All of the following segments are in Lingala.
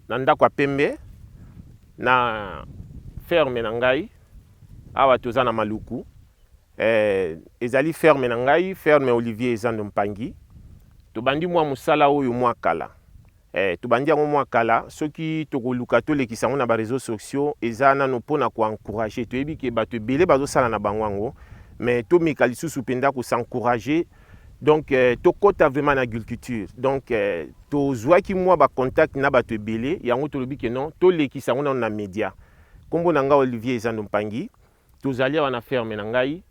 na ndako ya pembe na ferme na ngai awa toza na Maluku. Ezali ferme na ngai, ferme Olivier Ezando Mpangi. Tobandi mwa musala oyo mwa kala. Tobandi yango mwa kala, soki tokoluka tolekisa ngo na ba réseaux sociaux eza nano pona ko encourager. Toyebi ke bato ebele bazosala na bango yango, mais tomeka lisusu penda ko s'encourager. Donc tokota vraiment na agriculture. Donc tozwaki mwa ba contact na bato ebele yango tolobi ke non tolekisa ngo na média. Kombo na nga Olivier Ezando Mpangi. Tozali wana ferme na ngai.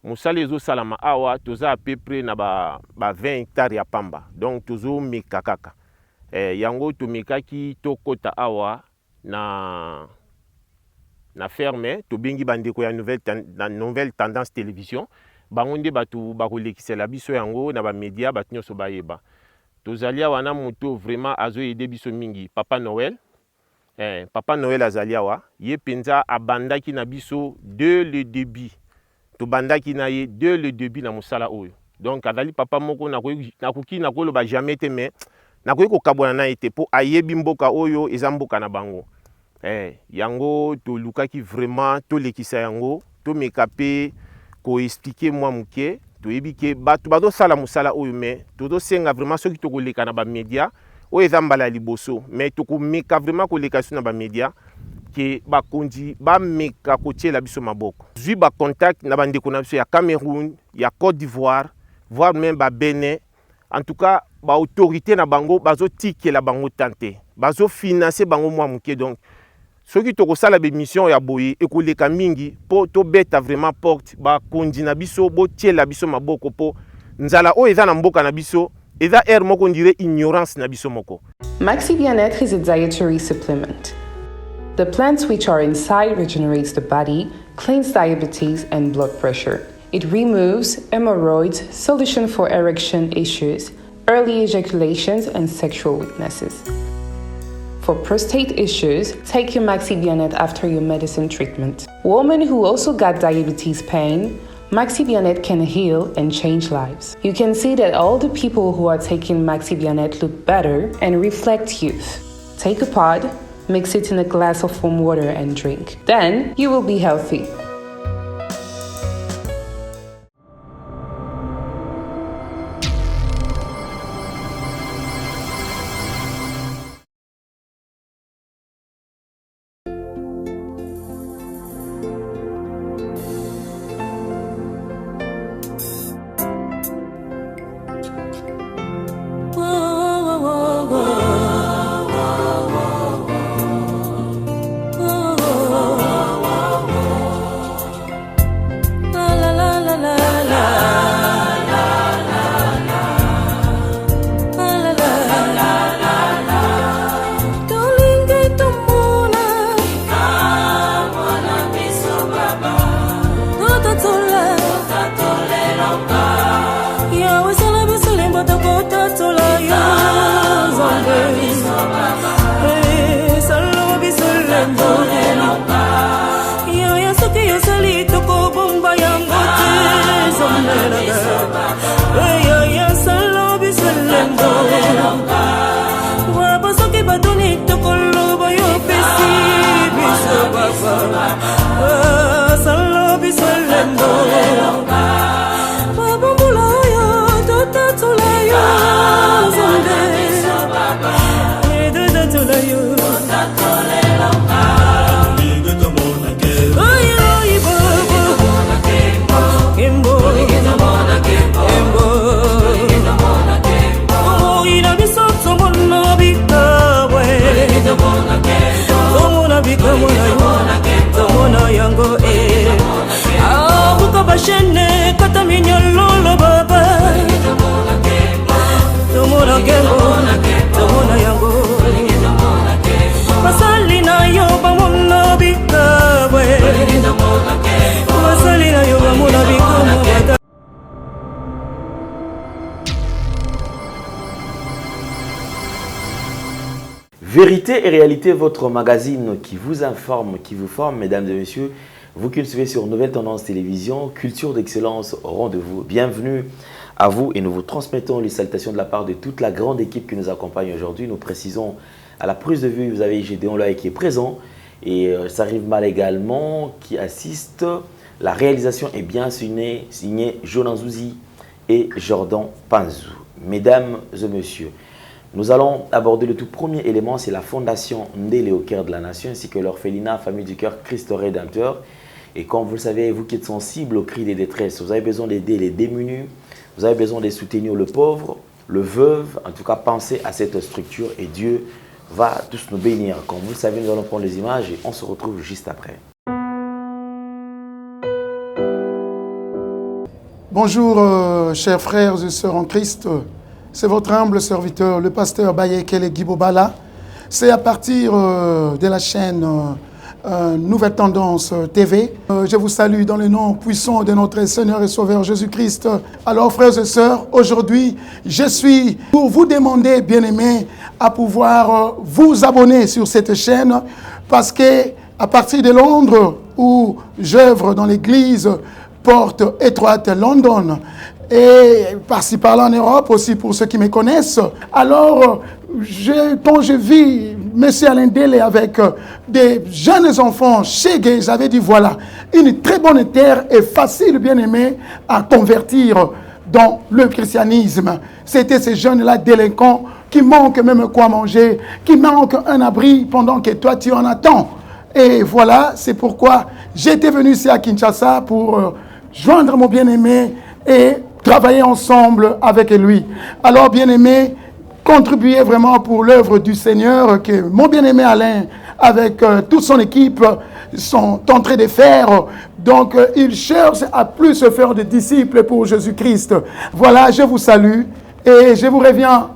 Musala ezo salama awa toza à peu près na ba 20 hectares ya pamba. Donc tozo meka kaka. Yango tomekaki tokota awa na ferme tobengi bandeko ya nouvelle tendance télévision. Bango nde batu bakolekisela biso yango na ba média batu nyonso bayeba. Tozali awa na moto vraiment azo aider biso mingi Papa Noël. Papa Noël azali awa ye penza abandaki na biso dès le début. Tobandaki na ye dès le début na musala oyo. Donc azali papa moko nakoki nakoloba jamais te, mais nakoki kokabwana na ete po ayebi mboka oyo eza mboka na bango. Yango tolukaki vraiment tolekisa yango tomeka pe ko expliquer mwa muke toyebi ke bato bazosala musala oyo, mais tozosenga vraiment soki tokoleka na ba média oyo eza mbala liboso, mais tokomeka vraiment koleka su na ba média ke bakonzi bameka kotiela biso maboko. Zwi ba contact na bandeko na biso ya Cameroun, ya Côte d'Ivoire, voire même ba Bénin. En tout cas, ba autorité na bango bazo tikela bango tante, bazo financer bango mwa muke. Donc soki tokosala be mission ya boye ekoleka mingi po to beta vraiment porte ba konzi na biso bo tiela biso maboko po nzala o eza na mboka na biso eza moko ndire ignorance na biso moko. Maxi Bien-être is a dietary supplement. The plants which are inside regenerates the body, cleans diabetes and blood pressure. It removes hemorrhoids, solution for erection issues, early ejaculations and sexual weaknesses. For prostate issues, take your Maxi Bien-être after your medicine treatment. Women who also got diabetes pain, Maxi Bien-être can heal and change lives. You can see that all the people who are taking Maxi Bien-être look better and reflect youth. Take a pod, mix it in a glass of warm water and drink. Then you will be healthy. Vérité et réalité, votre magazine qui vous informe, qui vous forme, mesdames et messieurs, vous qui le suivez sur Nouvelle Tendance Télévision, Culture d'Excellence au rendez-vous. Bienvenue à vous et nous vous transmettons les salutations de la part de toute la grande équipe qui nous accompagne aujourd'hui. Nous précisons À la prise de vue, vous avez Gédéon Loaï qui est présent et Sarif Mal également qui assiste. La réalisation est bien signée Jonan Zouzi et Jordan Panzou. Mesdames et messieurs, nous allons aborder le tout premier élément, c'est la fondation Ndélé au cœur de la nation ainsi que l'orphelinat Famille du Cœur Christ Rédempteur. Et comme vous le savez, vous qui êtes sensibles aux cris des détresses, vous avez besoin d'aider les démunis, vous avez besoin de soutenir le pauvre, le veuve, en tout cas pensez à cette structure et Dieu va tous nous bénir. Comme vous le savez, nous allons prendre les images et on se retrouve juste après. Bonjour, chers frères et sœurs en Christ. C'est votre humble serviteur, le pasteur Bayekele Guibobala. C'est à partir de la chaîne Nouvelle Tendance TV. Je vous salue dans le nom puissant de notre Seigneur et Sauveur Jésus-Christ. Alors, frères et sœurs, aujourd'hui, je suis pour vous demander, bien-aimés, à pouvoir vous abonner sur cette chaîne parce que à partir de Londres, où j'œuvre dans l'église Porte Étroite London, et par-ci par-là en Europe aussi pour ceux qui me connaissent. Alors, quand je vis M. Alain Délé avec des jeunes enfants chez Gay, j'avais dit voilà, une très bonne terre et facile, bien aimé, à convertir dans le christianisme. C'était ces jeunes-là délinquants qui manquent même quoi manger, qui manquent un abri pendant que toi tu en attends. Et voilà, c'est pourquoi j'étais venu ici à Kinshasa pour joindre mon bien-aimé et travailler ensemble avec lui. Alors, bien-aimé, contribuez vraiment pour l'œuvre du Seigneur que mon bien-aimé Alain, avec toute son équipe, sont en train de faire. Donc, il cherche à plus se faire de disciples pour Jésus-Christ. Voilà, je vous salue et je vous reviens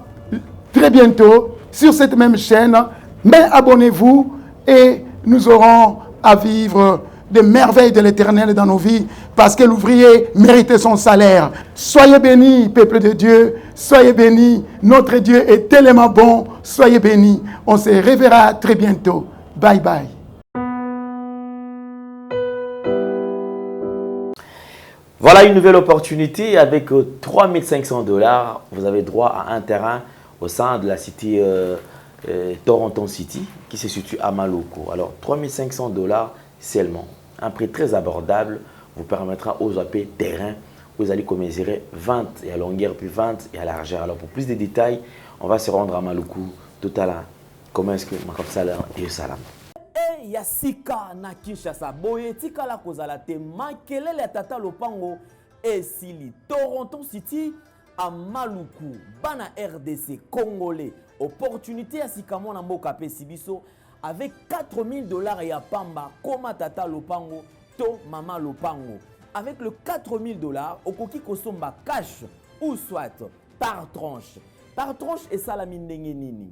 très bientôt sur cette même chaîne. Mais abonnez-vous et nous aurons à vivre des merveilles de l'Éternel dans nos vies, parce que l'ouvrier mérite son salaire. Soyez bénis, peuple de Dieu, soyez bénis. Notre Dieu est tellement bon, soyez bénis. On se reverra très bientôt. Bye bye. Voilà une nouvelle opportunité avec 3500 $. Vous avez droit à un terrain au sein de la cité Toronto City qui se situe à Maluku. Alors 3500 $ seulement. Un prix très abordable vous permettra aux AP terrain où vous allez commésurer 20 et à longueur puis 20 et à largeur. Alors pour plus de détails, on va se rendre à Maluku tout à l'heure. Comment est-ce que Makapsala et Salam? Yasika na Kinshasa boye tikala kozala te makelele tata lopango esili Toronto City à Maluku bana RDC congolais opportunité ya sikamo na mboka pe sibiso avec 4000 $ ya pamba koma tata lopango to mama lopango avec le 4000 $, okoki kosomba cash ou soit par tranche et salami ndenge nini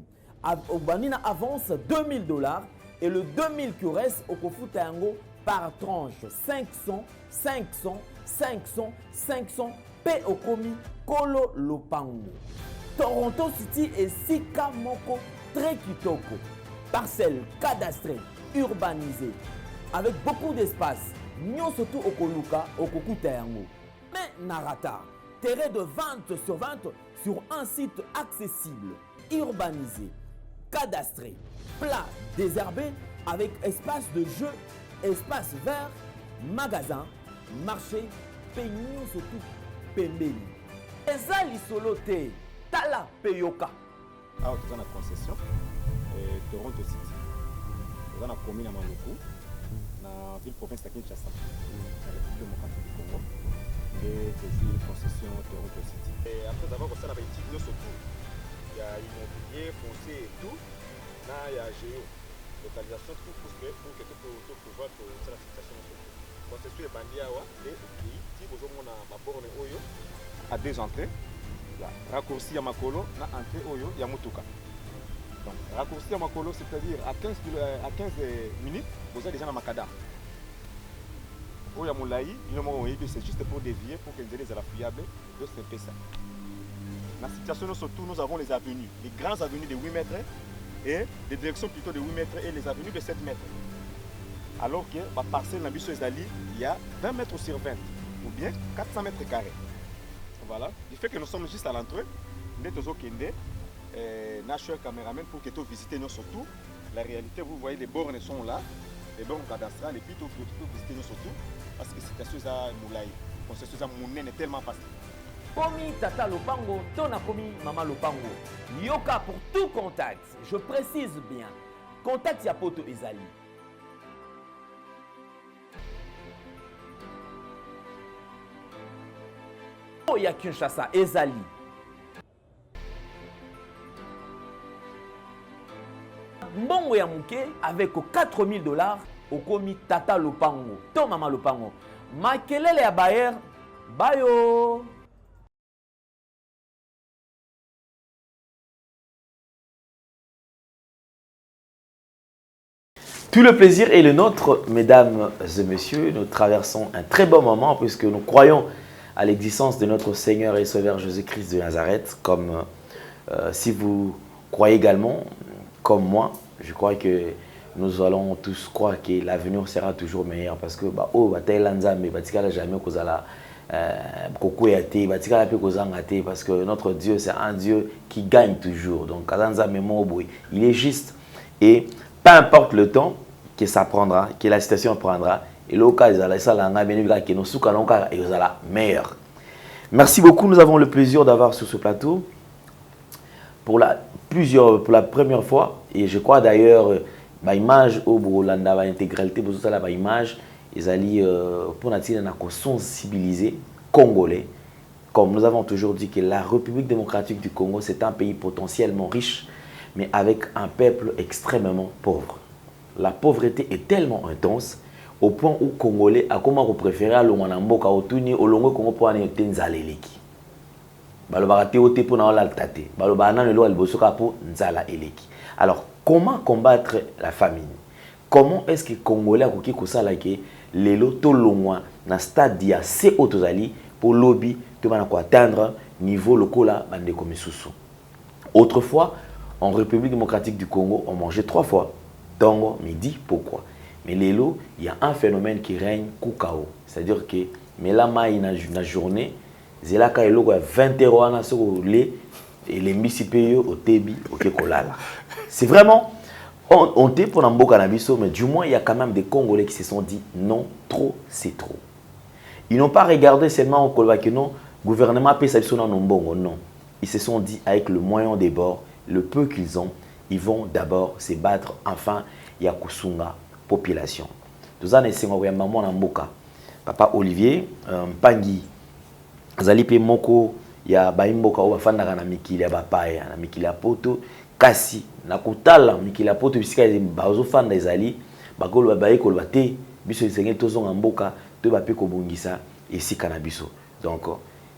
obanina avance 2000 $ et le 2000 qui reste okofuta yango par tranche 500 pe okomi kolo lopango. Toronto City et sika moko très kitoko. Parcelle cadastrée, urbanisée, avec beaucoup d'espace. Nyon surtout okoluka, okokuta yango. Mais narata, terrain de 20 sur 20 sur un site accessible, urbanisé, cadastré, plat, désherbé, avec espace de jeu, espace vert, magasin, marché, peignon surtout pembeni. Eza lisolo te, tala peyoka. Alors, tu as une concession. Toronto City. Nous avons la commune à Maluku, dans la ville province de Kinshasa, dans la République démocratique du Congo. Et c'est une concession Toronto City. Et après avoir fait la politique, il y a immobilier, foncier et tout. Là, il y a géo, localisation, tout pour que tu puisses pouvoir la situation. Concession est bandée à et si vous avez ma borne Oyo, à 2 entrées, raccourci à Makolo, na entrée Oyo, il y a Mutuka. Donc, raccourci à Makolo, c'est-à-dire à 15 minutes, vous êtes déjà dans Makada. Oya Moulaï, c'est juste pour dévier, pour que les ailes soient fiables, de ce ça. Dans la situation, surtout, nous avons les avenues, les grandes avenues de 8 mètres et des directions plutôt de 8 mètres et les avenues de 7 mètres. Alors que la parcelle dans Bissou-Ezali, il y a 20 mètres sur 20 ou bien 400 mètres carrés. Voilà, du fait que nous sommes juste à l'entrée, nous sommes National Cameraman pour que tu visites nous surtout. La réalité, vous voyez, les bornes sont là, les bornes cadastrales, et puis tu visiter nous surtout. Parce que c'est chose à moulay. C'est chose à mounen est tellement facile. Komi Tata Lopango, Tona Komi Mama Lopango. Yoka pour tout contact. Je précise bien. Contact Yapoto Ezali. Oya Kinshasa Ezali. Mbongo ya muke avec $4000 au komi Tata Lopango. To Mama Lopango. Makelele ya Bayer. Bayo. Tout le plaisir est le nôtre, mesdames et messieurs. Nous traversons un très bon moment puisque nous croyons à l'existence de notre Seigneur et Sauveur Jésus-Christ de Nazareth. Comme si vous croyez également, comme moi, je crois que nous allons tous croire que l'avenir sera toujours meilleur parce que parce que notre Dieu c'est un Dieu qui gagne toujours. Donc il est juste et peu importe le temps que ça prendra, que la situation prendra, et le cas meilleur. Merci beaucoup, nous avons le plaisir d'avoir sur ce plateau pour la première fois, et je crois d'ailleurs l'image au Bolanda va intégralité pour toute la image, ils allaient pour sensibiliser Congolais. Comme nous avons toujours dit que la République démocratique du Congo c'est un pays potentiellement riche, mais avec un peuple extrêmement pauvre. La pauvreté est tellement intense au point où Congolais a comment vous préférez à l'Omanamboka au Tuni au Longo Congo pour aller au Tenzaleleki. Alors, comment combattre la famine? Comment est-ce que Congolais a coquille que ça là que les lotos longwa na stade dia c'est autozali pour lobby de atteindre niveau local là bande comme sous. Autrefois en République démocratique du Congo, on mangeait 3 fois. Tongo, midi, pourquoi? Mais lélo, il y a un phénomène qui règne koukao. C'est-à-dire que, mais là, la journée, zelaka et logo 20 € sur le lait et les misipeyo au tebi, au kekolala. C'est vraiment, on t'est pour un cannabis, mais du moins, il y a quand même des Congolais qui se sont dit non, trop, c'est trop. Ils n'ont pas regardé seulement au Kolba que non, gouvernement paie ça non bongo, non. Ils se sont dit avec le moyen des bords, le peu qu'ils ont, ils vont d'abord se battre, enfin, il y a Kusunga, population. Tous les ans, maman Mboka, papa Olivier, Pangi, Zalipe Moko, il y a Baimboka, ou Fandara na Mikili, Bapaya, na Mikili Poto, Kasi, na Kutala, Mikili Poto, puisqu'il y a des Bazo Fanda Zali, Bakolo Babaye, Kolbate, Biso Seigneur Tozon Mboka, Tobape Kobungisa, et si Canabiso. Donc,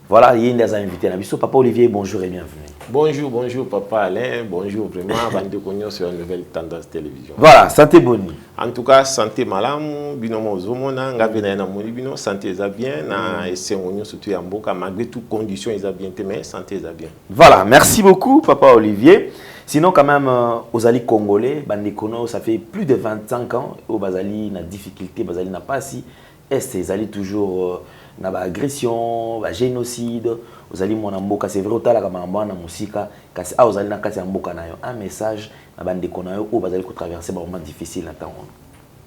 voilà, il y a des invités. Papa Olivier, bonjour et bienvenue. Bonjour, bonjour Papa Alain, bonjour vraiment, Bande Cognon sur la nouvelle tendance télévision. Voilà, santé bonne. En tout cas, santé malam, binomo zomona, ngavena na moni bino, santé est bien, na essaye surtout en boka, malgré toutes conditions ils bien, mais santé est bien. Voilà, merci beaucoup Papa Olivier. Sinon quand même, aux alliés congolais, Bande Cognon, ça fait plus de 25 ans, au Bazali na difficulté, Bazali n'a pas si, est-ce qu'ils allaient toujours na ba agression, ba génocide, ozali mwana mboka c'est vrai otala kama mbana musika kasi a ozali na kati ya mboka na yo un message na bande konayo o bazali ko traverser ba moment difficile na temps.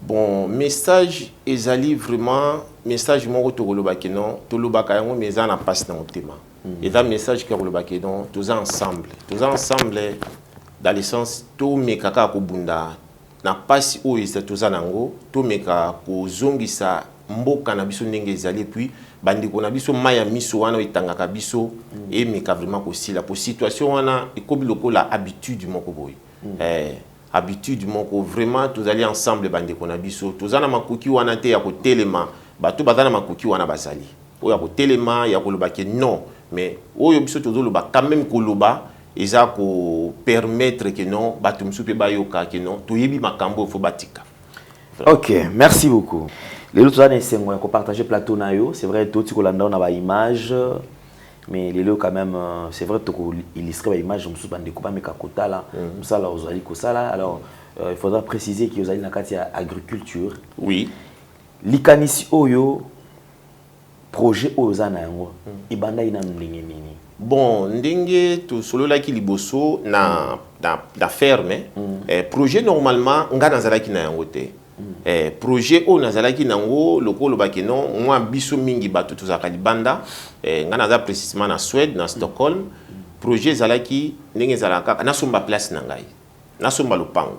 Bon, message ezali vraiment message moko tokoloba ke non, tolobaka yango mais ça na passe na motema. Et un message que tokoloba ke non, tous ensemble dans le sens to mekaka ko bunda na passe o isa tous nango, to meka ko zongisa mboka na biso ndenge ezali puis bandiko na biso maya miso wana itangaka biso et meka vraiment kosila pour situation wana ekobi lokola habitude moko boy habitude moko vraiment tous allés ensemble bandiko na biso tozana makoki wana te ya kotelema bato bazana makoki wana bazali o ya kotelema ya koloba ke non mais oyo biso tozoloba quand même koloba eza ko permettre que non bato msupe bayoka que non toyebi makambo fo batika. OK, merci beaucoup. Les autres années, c'est moi qui partage plateau nayo. C'est vrai, tout ce qu'on a dans la image, mais les autres quand même, c'est vrai que illustrer la image, je me suis pas découpé mais kakota là, ça là, aux aliko ça là. Alors, il faudra préciser qu'ils ont une agriculture. Oui. L'icanis oyo projet aux anayo, ibanda ina mlingi nini. Bon, ndenge to solo la ki liboso na ferme. Projet normalement nga nazalaki na yango te. Projet o nazalaki nango lokolo bakeno moi biso mingi bato tozaka libanda nga naza précisément na Suède na Stockholm. Projet zalaki ndenge zalaka nasomba place na ngai. Nasomba lupango.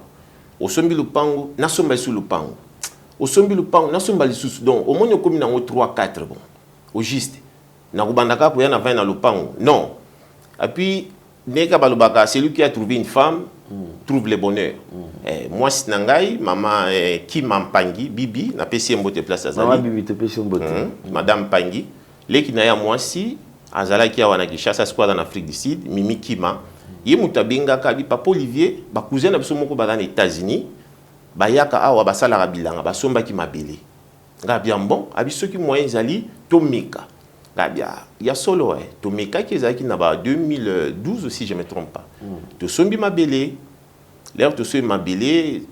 Osombi lupango nasomba isu lupango. Osombi lupango nasomba lisusu donc au moins okomi nango 3 4 bon. Au juste na kubandaka ko yana 20 na lupango. Non. Et puis neka balobaka celui qui a trouvé une femme trouve le bonheur. Moi si nangai maman qui m'ampangi bibi na pesi mbote place azali. Maman bibi te pesi mbote. Madame Pangi leki na ya moi si azala ki awana Kinshasa squad en Afrique du Sud Mimi Kima ye mutabinga ka bi papa Olivier ba cousin na biso moko ba dans les États-Unis bayaka awa basala bilanga basomba ki mabele. Nga bien bon abiso ki moyen zali tomika. Il y a solo, tu me cas qui est en 2012 si je ne me trompe pas. Tu sombi ma belé, l'air tu sombi ma belé,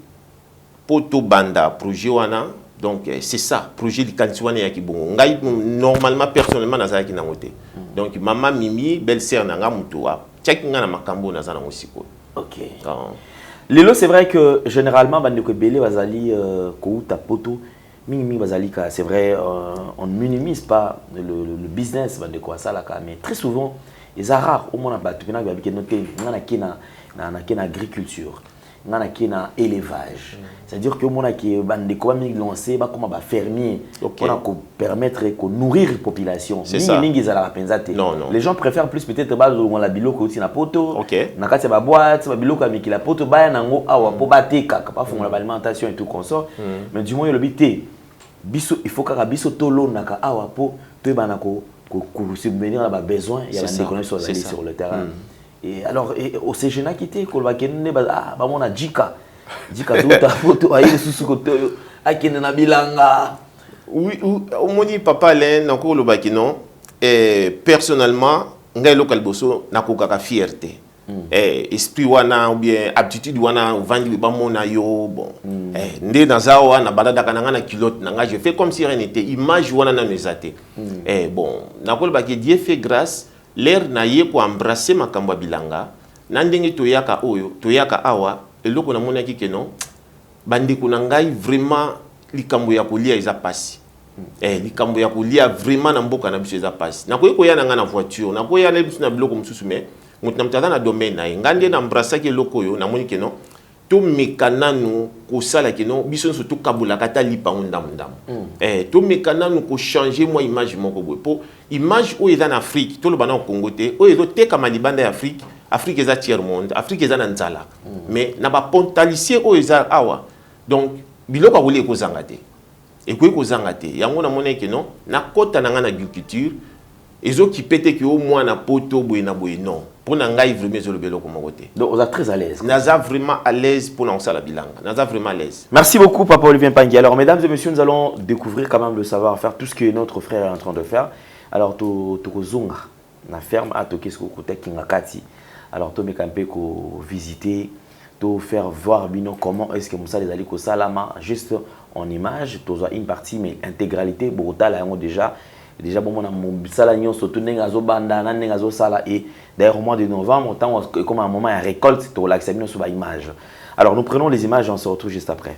poto banda projet wana, donc c'est ça, projet de kantiwane ya ki bon. Normalement personnellement na zaki na ngote. Donc maman Mimi, belle-sœur na nga mutuwa, check nga na makambo na zana musiko. OK. Lelo c'est vrai que généralement bande ko belé bazali ko uta poto c'est vrai, on ne minimise pas le business de quoi ça là, mais très souvent, les rares au monde en agriculture, en élevage. C'est-à-dire que mon qui bande quoi lancé comment fermier pour permettre de nourrir la population. C'est ça. Non. Les gens préfèrent plus peut-être la biloko aussi na poto. Na kati ba boîte, ba biloko avec la poto ba nango awa po bateka pas font l'alimentation et tout consort. Mais du moins le bité biso il faut que biso tolo naka awa po to bana ko subvenir à besoin il y a des économies sur le terrain. Et alors au CGNA qui était ko ba kenene ba mona jika tuta poto ayi susu ko to akene na bilanga. Oui, au moni papa len nako lo bakino personnellement ngai local boso nako kaka fierté. Esprit wana ou bien aptitude wana vandi ba mona yo bon ndé nazawa na balada kananga na kilote nanga je fais comme si rien n'était image wana na nezate bon nakol ba que Dieu fait grâce l'air na ye ko embrasser makambo bilanga na ndenge toyaka oyo toyaka awa eloko na mona ki keno bandiko na ngai vraiment likambo ya kolia eza pasi likambo ya kolia vraiment na mboka na biso eza pasi nakoyi koya na nga na voiture nakoya na biso na biloko mususu mais mutamtana na domaine na ngande na embrasser ke loko yo na moni keno to mekananu ko sala keno biso surtout kabula kata lipa ndam to mekananu ko changer moi image moko boy po image o eza na Afrique to lo bana Congo te o ezo te kama libanda ya Afrique eza tiers monde Afrique eza na nzala mais na ba pontalicier o eza awa donc biloko akoli ekozanga te ekoyi kozanga te yango na moni keno na kota na nga na agriculture ezo ki pete ki au moins na poto boy na boy non pour n'engager vraiment sur le bélo comme côté. Donc on est très à l'aise. Naza vraiment à l'aise pour lancer la bilanga. Naza vraiment à l'aise. Merci beaucoup Papa Olivier Pangui. Alors mesdames et messieurs, nous allons découvrir quand même le savoir-faire, tout ce que notre frère est en train de faire. Alors to kozunga na ferme à to qu'est-ce que côté kingakati. Alors to mekampe ko visiter, to faire voir bino comment est-ce que Moussa les ali ko salama juste en image, to une partie mais intégralité brutale yango déjà bon mon sala nyonso to nenga zo banda na nenga zo sala et d'ailleurs au mois de novembre tant comme un moment à récolte to l'accès sur ba image. Alors nous prenons les images et on se retrouve juste après.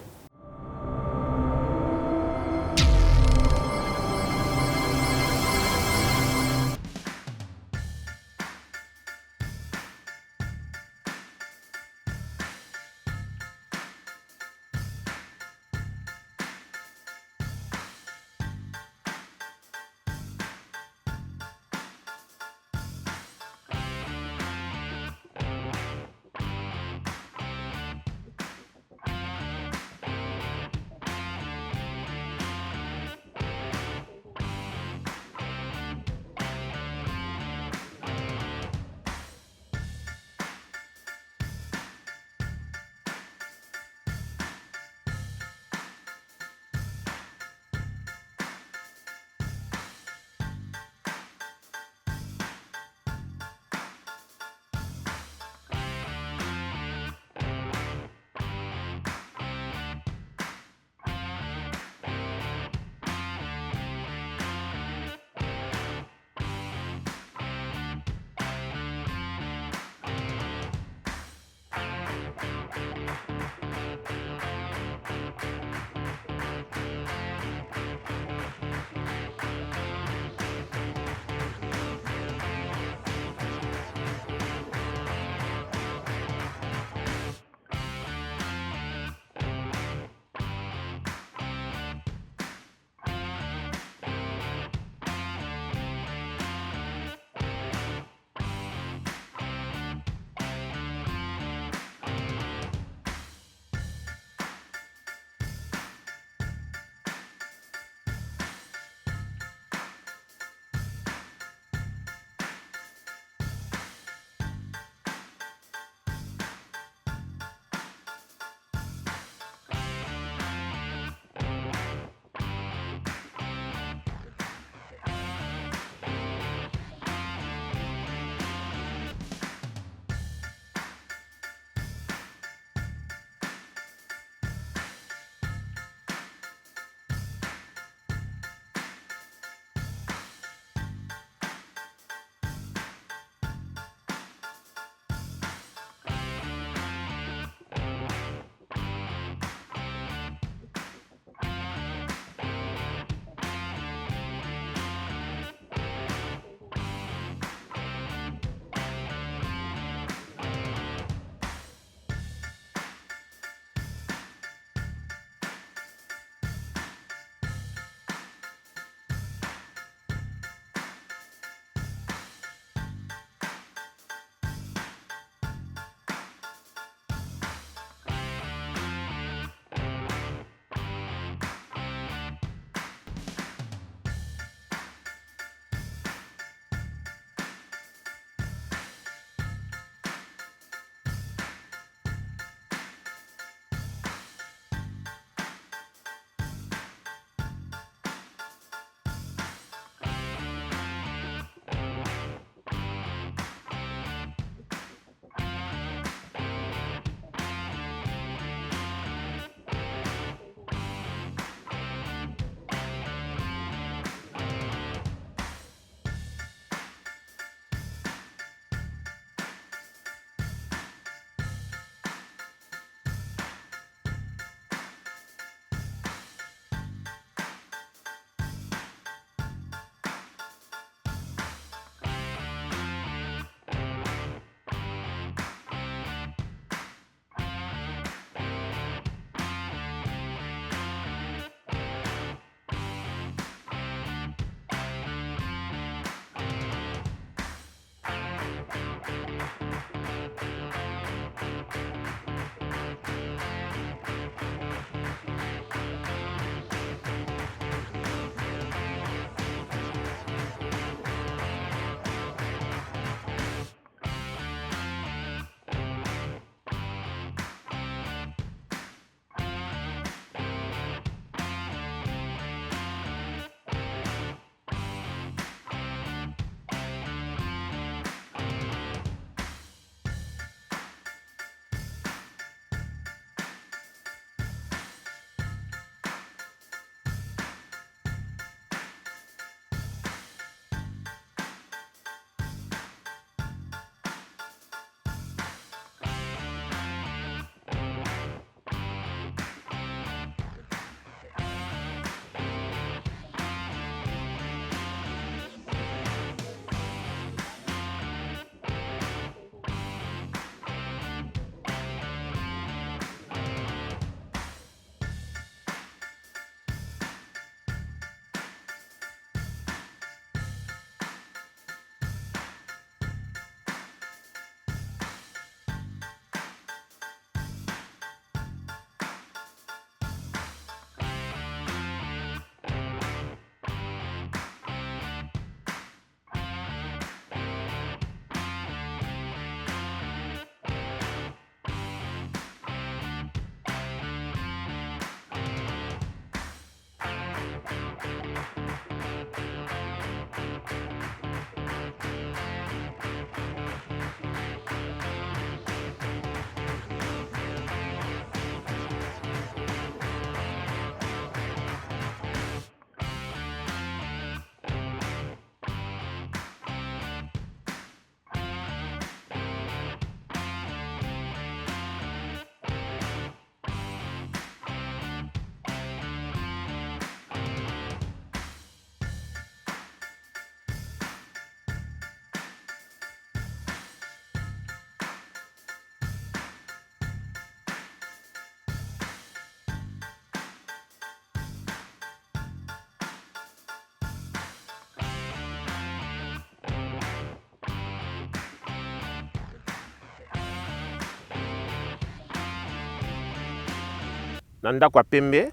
na ndako ya pembe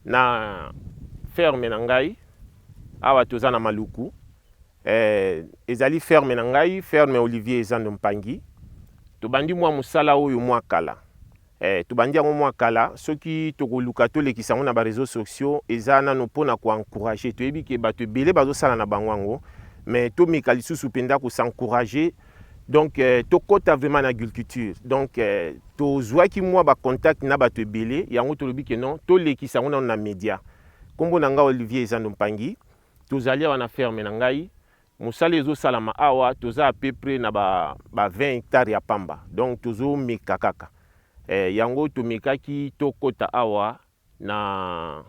na ferme na ngai awa toza na Maluku. Ezali ferme na ngai, ferme Olivier Ezando Mpangi. Tobandi mwa musala oyo mwa kala. Tobandi yango mwa kala, soki tokoluka tolekisa ngo na ba réseaux sociaux eza nano pona ko encourager toyebi ke bato ebele bazo sala na bango yango, mais to meka lisusu penda ko s'encourager. Donc tokota vraiment na agriculture. Donc tozwaki mwa ba contact na bato ebele yango tolobi ke non tolekisa ngo na média. Kombo na nga Olivier Ezando Mpangi, tozali wana ferme na ngai. Musala ezo salama awa toza à peu près na ba 20 hectares ya pamba. Donc tozo meka kaka. Yango to mekaki to kota awa na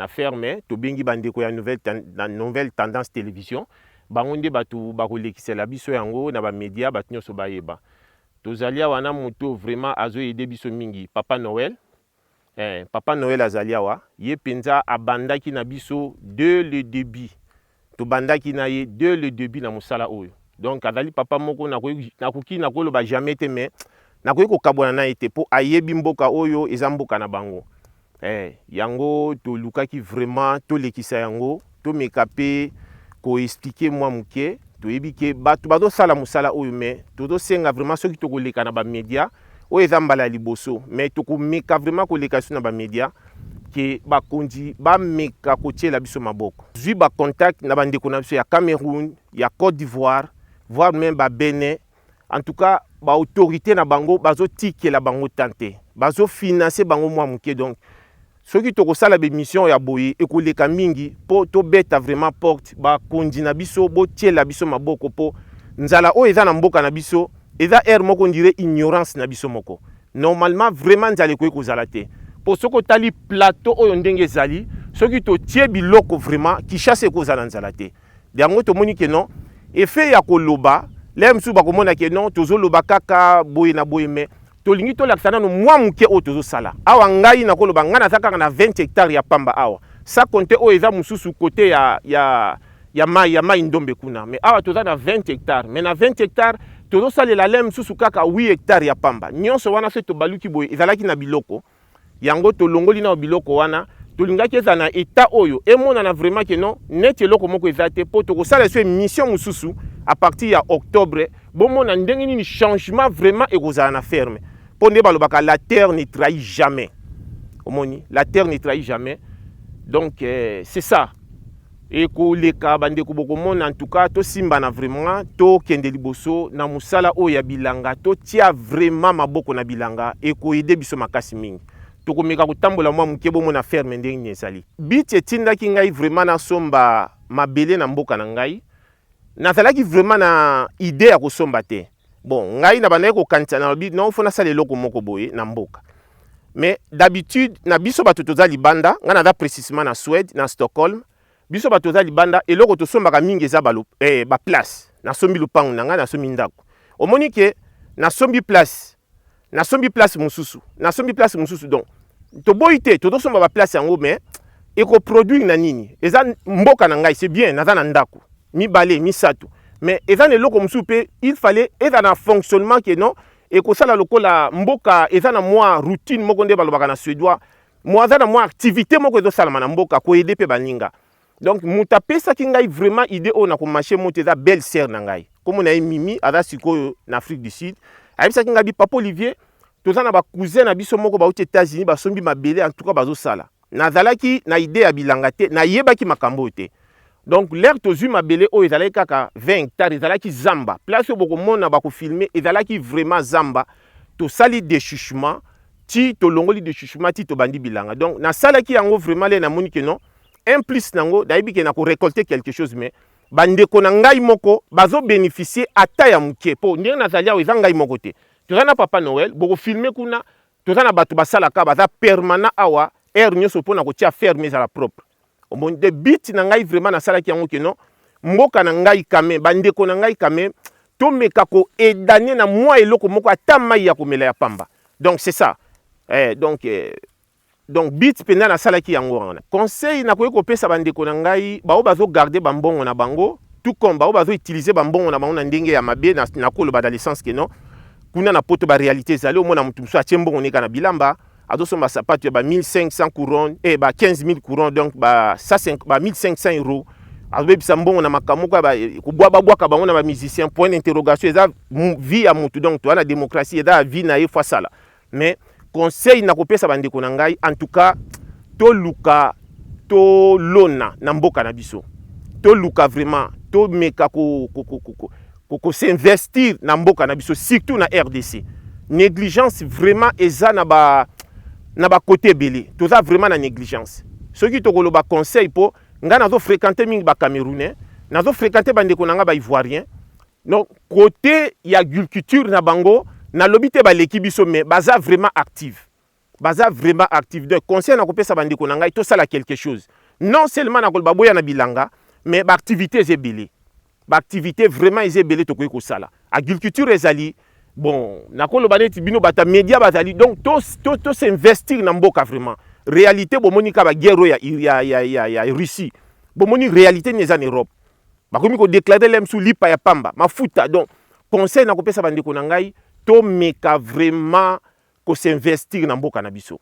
ferme to bengi bandeko ya nouvelle tendance télévision. Bango nde batu bakolekisela biso yango na ba média batu nyonso bayeba. Tozali awa na moto vraiment azo aider biso mingi Papa Noël. Papa Noël azali awa ye penza abandaki na biso dès le début. To bandaki na ye dès le début na musala oyo. Donc azali papa moko nakoki nakoloba jamais te, mais nakoki kokabwana na ete po ayebi mboka oyo eza mboka na bango. Yango to lukaki vraiment to lekisa yango to mekape ko expliquer moi muke to yebi ke bato bazo sala musala oyo, mais to senga vraiment soki to koleka na ba média oyo eza mbala liboso, mais to ko meka vraiment ko leka na ba média ke bakonzi ba meka kotiela biso maboko. Zui ba contact na bandeko na biso ya Cameroun, ya Côte d'Ivoire, voire même ba Bénin. En tout cas, ba autorité na bango bazo tikela bango tante, bazo financer bango mwa muke. Donc soki to ko sala be mission ya boye e ko leka mingi po to beta vraiment porte ba konzi na biso bo tiela biso maboko po nzala o eza na mboka na biso eza moko ndire ignorance na biso moko. Normalement vraiment nzala ko ekozala te. Pour ce que tali plateau oyo ndenge ezali, soki to tie biloko vraiment ki chasse ekozala nzala te. Yango to moni ke non effet ya koloba lem su ba komona ke non tozo loba kaka boye na boye, mais to lingi to lakisana no mwa muke o tozo sala. Awa ngai na koloba ngana zaka na 20 hectares ya pamba awa. Sa compter o eza mususu côté ya mai ndombe kuna. Mais awa toza na 20 hectares. Mais na 20 hectares tozo salela lem susu kaka 8 hectares ya pamba. Nyonso wana se to baluki boye ezalaki na biloko. Yango to longoli na biloko wana to lingaki eza na état oyo emona na vraiment que non net eloko moko ezate po to ko sala so mission mususu à partir ya octobre bomona ndenge ni changement vraiment ekozala na ferme po nde balobaka la terre ne trahit jamais. Omoni la terre ne trahit jamais. Donc c'est ça. Et ko leka bande ko bokomona en tout cas to simba na vraiment to kende liboso na musala oyo ya bilanga to tia vraiment maboko na bilanga e ko aider biso makasi mingi. Tokomeka kotambola mwa mukebo mona ferme ndenge ezali. Biti etindaki ngai vraiment na somba mabele na mboka na ngai. Nazalaki vraiment na idée ya kosomba te. Bon, ngai na banaye ko kanisa na bi non fona sala eloko moko boye na mboka. Mais d'habitude na biso bato toza libanda, nga na da précisément na Suède, na Stockholm. Biso bato toza libanda eloko to sombaka mingi eza ba place. Na sombi lupangu na nga na sombi ndako. Omoni ke na sombi place. Na sombi place mususu. Na sombi place mususu donc. To boite to somba ba place yango, mais eko produire na nini. Eza mboka na ngai c'est bien naza na ndako. Mi balé mi sato. Mais eza ne loko mususu pe il fallait eza na fonctionnement que non eko sala lokola mboka eza na moi routine moko nde balobaka na suédois. Moi eza na moi activité moko ezo sala na mboka ko aider pe baninga. Donc muta pesa ki ngai vraiment idée o na ko marché moto eza belle sœur na ngai. Comme on a mimi ada sikoyo na Afrique du Sud. Ayebisa ki ngai bi Papa Olivier toza na ba cousin na biso moko ba aux États-Unis ba sombi mabele en tout cas bazo sala. Nazalaki na idée ya bilanga te na yebaki makambo te. Donc l'air tozu mabele o ezalaki kaka 20 hectares ezalaki zamba. Place o boko mona ba ko filmer ezalaki vraiment zamba. To sali déchuchement ti to longoli déchuchement ti to bandi bilanga. Donc na salaki yango vraiment le na moni que non. Un plus nango dayibi ke na ko récolter quelque chose, mais bandeko na ngai moko bazo bénéficier ata ya muke po ndenge nazali awo eza ngai moko te. Toza na Papa Noël boko filmer kuna toza na bato basalaka baza permanent awa air nyonso pona ko tia ferme za la propre. Omon de bit na ngai vraiment na salaki yango ke non mboka na ngai kame bandeko na ngai kame to meka ko edane na mwa eloko moko ata mai ya komela ya pamba. Donc c'est ça. Donc bit pena na salaki yango wana. Conseil na ko pesa bandeko na ngai ba o bazo garder bambongo na bango tout comme ba o bazo utiliser bambongo na bango na ndenge ya mabe na kolo ba dans le sens que non kuna na poto ba réalité zali o mona mutu musu a tiembongo neka na bilamba azosomba sapato ya 1500 couronnes et 15 000 couronnes, donc 1500 euros. Azobebisa mbongo na makamoko kubwabwaka bango na ba musicien, point d'interrogation, eza vie ya mutu, donc to la démocratie eza vie na ye fois sala. Mais conseil na kopesa bandeko na ngai, en tout cas to luka to lona na mboka na biso, to luka vraiment to meka ko s'investir na mboka na biso, surtout na RDC. Négligence vraiment eza na ba côté belé, to za vraiment na négligence. Ceux qui to koloba conseil po nga nazo fréquenter mingi ba Camerounais, nazo fréquenter bandeko na nga ba Ivoirien. Donc côté ya agriculture na bango na lobité ba l'équipe biso, mais baza vraiment active. Baza vraiment active. Donc conseil na kopesa bandeko na nga to sala quelque chose. Non seulement na koloba boya na bilanga, mais ba activité ezebele. Ba activité vraiment ezebele to ko sala. Agriculture ezali bon, na koloba neti bino bata média bazali, donc to s'investir na mboka vraiment. Réalité bomonika ba guerre ya Russie. Bomoni réalité neza en Europe. Bakomi ko déclarer lem sous lipa ya pamba, mafuta. Donc conseil na kopesa bandeko na ngai to meka vraiment ko s'investir na mboka na biso.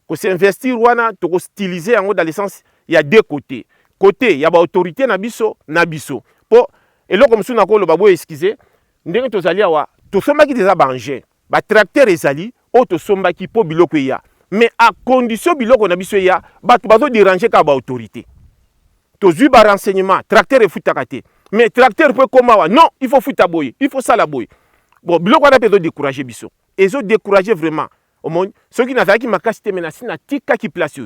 Ko s'investir wana to ko styliser yango dans le sens il y a deux côtés. Côté ya ba autorité na biso Po eloko msu na ko lo babo excuser, ndenge to zali awa to somba ki déjà ba engin, ba tracteur ezali o to somba ki po biloko ya. Mais à condition biloko na biso ya bato bazo déranger ka ba autorité. To zui ba renseignement, tracteur e futa kate. Mais tracteur peut komawa, non, il faut futa boy, il faut ça la boy. Bon, biloko na pezo décourager biso. Ezo décourager vraiment. Au monde, ceux qui n'avaient qui makasité menacé na tika ki place.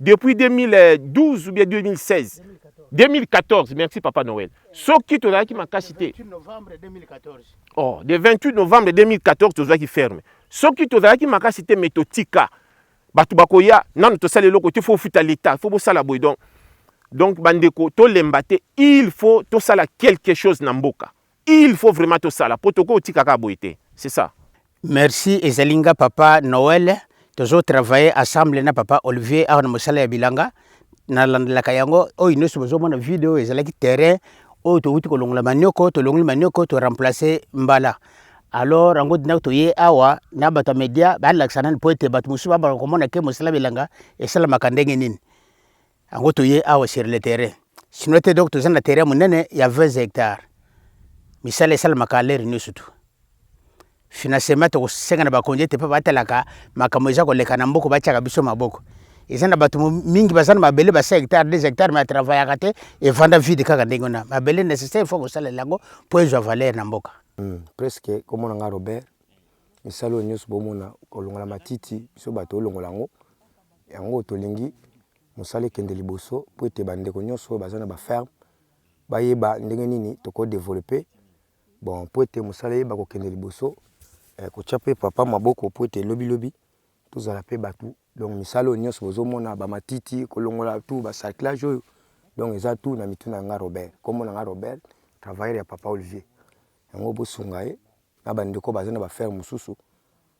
Depuis 2012 ou bien 2016. 2014, merci Papa Noël. Ceux qui t'ont qui makasité. 28 novembre 2014. Oh, le 28 novembre 2014, tu qui ferme. Ceux qui t'ont qui makasité métotika. Batubakoya, non, to sale loko, il faut foutre à l'État, il faut ça la boy. Donc, bandeko, to lembate, il faut to sala quelque chose namboka. Il faut vraiment to sala. Potoko tikaka boité. C'est ça. Merci Ezelinga Papa Noël. Toujours travailler ensemble na Papa Olivier Arna Mosala Bilanga. Na la kayango, oh, nous sommes na vidéo, Ezelaki terrain, oh, to uti ko longla manioko, to longli manioko, to remplacer Mbala. Alors, en gros, nous ye awa, na bata media, ba laksana poete bat musuba ba komona ke Mosala Bilanga, et sala makandenge nin. En gros, ye awa sur le terrain. Si nous étions donc dans un terrain, il y a 20 hectares. Mais ça, c'est le macalaire, nous surtout. Financement, tu sais que tu peux pas te laka, ma camoisa ko leka nambo ko bacha biso maboko. Ezana batu mingi basana mabele ba 5 hectares, 2 hectares ma travail akate et vendre vide kaka ndengona. Mabele nécessaire faut que ça le lango pour jouer valeur na mboka. Presque comme on a Robert, misalo nyos bomona ko longola matiti biso bato longolango. Yango to lingi musale kende liboso po ete bandeko nyonso bazana ba ferme bayeba ndenge nini toko développer bon po ete musale ba ko kende liboso ko chape papa maboko po ete lobi tozala pe batu donc misalo nyonso bozomona ba matiti ko longola tout ba cyclage donc eza tout na mituna nga Robert comme na nga Robert travailler ya papa Olivier yango bosunga na bandeko bazana ba ferme mususu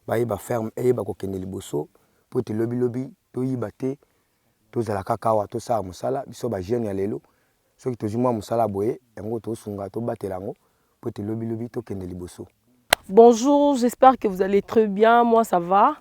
bayeba ferme ba ko kende liboso po ete lobi to yibate tozala kakawa to sa musala biso ba jeune ya lelo soki tozimwa musala boye yango to sunga to batelango po te lobi to kende liboso. Bonjour, j'espère que vous allez très bien, moi ça va.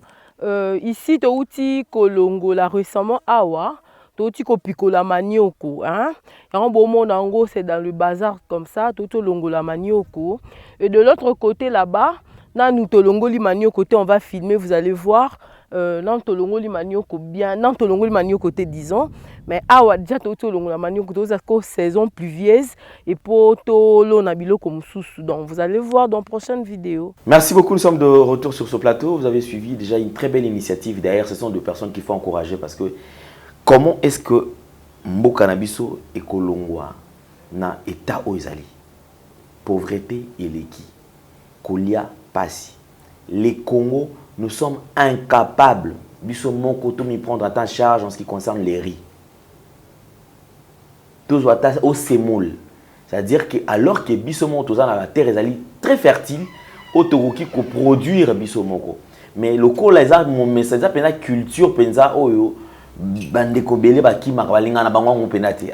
Ici touti kolongola récemment awa, touti ko pikola manioko hein. Yango bomo nango c'est dans le bazar comme ça, touti longola manioko et de l'autre côté là-bas, na nous tolongoli manioko côté on va filmer, vous allez voir. Non tolongoli manioko bien non tolongoli manioko côté disons mais awa déjà tolongoli manioko to saison pluvieuse et pour tolo na biloko mususu donc vous allez voir dans prochaine vidéo. Merci beaucoup, nous sommes de retour sur ce plateau. Vous avez suivi déjà une très belle initiative. Derrière, ce sont deux personnes qu'il faut encourager parce que comment est-ce que mboka na biso ekolongwa na état oizali pauvreté eleki kolia pasi les Congo. Nous sommes incapables, biso moko to mi prendre à ta charge en ce qui concerne les riz. Tous au semoule. C'est-à-dire que alors que biso moko dans la terre est très fertile, autoroki ko produire biso moko. Mais le ko la za mon message ça pena culture penza oyo bande ko belé ba ki makabalinga na bango penate.